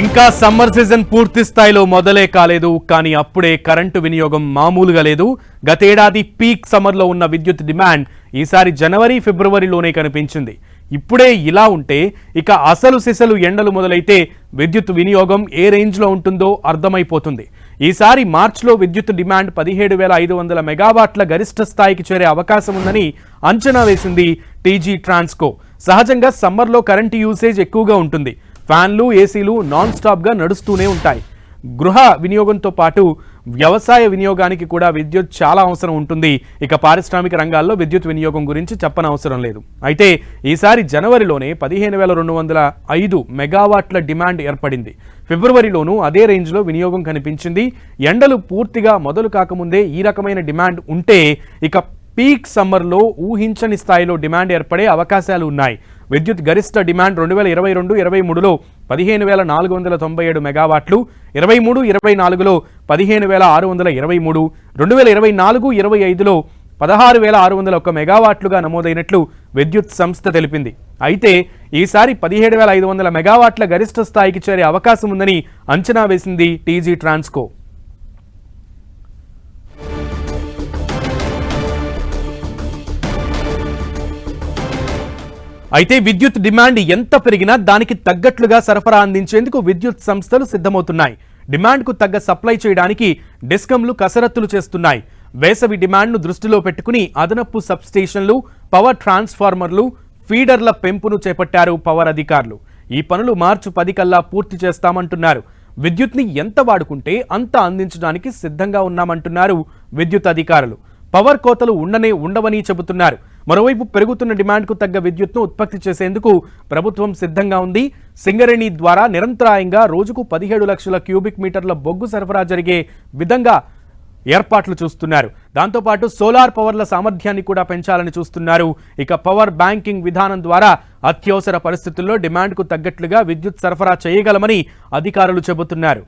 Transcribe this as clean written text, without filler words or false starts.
ఇంకా summer season పూర్తి స్థాయిలో మొదలే కాలేదు, కానీ అప్పుడే కరెంటు వినియోగం మామూలుగా లేదు. గతేడాది పీక్ సమ్మర్లో ఉన్న విద్యుత్ డిమాండ్ ఈసారి జనవరి ఫిబ్రవరిలోనే కనిపించింది. ఇప్పుడే ఇలా ఉంటే ఇక అసలు సిసలు ఎండలు మొదలైతే విద్యుత్ వినియోగం ఏ రేంజ్లో ఉంటుందో అర్థమైపోతుంది. ఈసారి మార్చిలో విద్యుత్ డిమాండ్ 17,500 మెగావాట్ల గరిష్ట స్థాయికి చేరే అవకాశం ఉందని అంచనా వేసింది టీజీ ట్రాన్స్కో. సహజంగా సమ్మర్లో కరెంటు యూసేజ్ ఎక్కువగా ఉంటుంది. ఫ్యాన్లు, ఏసీలు నాన్ స్టాప్గా నడుస్తూనే ఉంటాయి. గృహ వినియోగంతో పాటు వ్యవసాయ వినియోగానికి కూడా విద్యుత్ చాలా అవసరం ఉంటుంది. ఇక పారిశ్రామిక రంగాల్లో విద్యుత్ వినియోగం గురించి చెప్పనవసరం లేదు. అయితే ఈసారి జనవరిలోనే 15,205 మెగావాట్ల డిమాండ్ ఏర్పడింది. ఫిబ్రవరిలోనూ అదే రేంజ్లో వినియోగం కనిపించింది. ఎండలు పూర్తిగా మొదలు కాకముందే ఈ రకమైన డిమాండ్ ఉంటే ఇక పీక్ సమ్మర్లో ఊహించని స్థాయిలో డిమాండ్ ఏర్పడే అవకాశాలు ఉన్నాయి. విద్యుత్ గరిష్ట డిమాండ్ 2022-23లో 15,497 మెగావాట్లు, 23-24లో 15,623, 2024-25లో 16,601 మెగావాట్లుగా నమోదైనట్లు విద్యుత్ సంస్థ తెలిపింది. అయితే ఈసారి 17,500 మెగావాట్ల గరిష్ట స్థాయికి చేరే అవకాశం ఉందని అంచనా వేసింది టీజీ ట్రాన్స్కో. అయితే విద్యుత్ డిమాండ్ ఎంత పెరిగినా దానికి తగ్గట్లుగా సరఫరా అందించేందుకు విద్యుత్ సంస్థలు సిద్ధమవుతున్నాయి. డిమాండ్కు తగ్గ సప్లై చేయడానికి డిస్కంలు కసరత్తులు చేస్తున్నాయి. వేసవి డిమాండ్ను దృష్టిలో పెట్టుకుని అదనపు సబ్స్టేషన్లు, పవర్ ట్రాన్స్ఫార్మర్లు, ఫీడర్ల పెంపును చేపట్టారు పవర్ అధికారులు. ఈ పనులు మార్చి 10 కల్లా పూర్తి చేస్తామంటున్నారు. విద్యుత్ని ఎంత వాడుకుంటే అంత అందించడానికి సిద్ధంగా ఉన్నామంటున్నారు విద్యుత్ అధికారులు. పవర్ కోతలు ఉండవని చెబుతున్నారు. మరోవైపు పెరుగుతున్న డిమాండ్కు తగ్గ విద్యుత్ను ఉత్పత్తి చేసేందుకు ప్రభుత్వం సిద్ధంగా ఉంది. సింగరేణి ద్వారా నిరంతరాయంగా రోజుకు 17 లక్షల క్యూబిక్ మీటర్ల బొగ్గు సరఫరా జరిగే విధంగా ఏర్పాట్లు చూస్తున్నారు. దాంతోపాటు సోలార్ పవర్ల సామర్థ్యాన్ని కూడా పెంచాలని చూస్తున్నారు. ఇక పవర్ బ్యాంకింగ్ విధానం ద్వారా అత్యవసర పరిస్థితుల్లో డిమాండ్కు తగ్గట్లుగా విద్యుత్ సరఫరా చేయగలమని అధికారులు చెబుతున్నారు.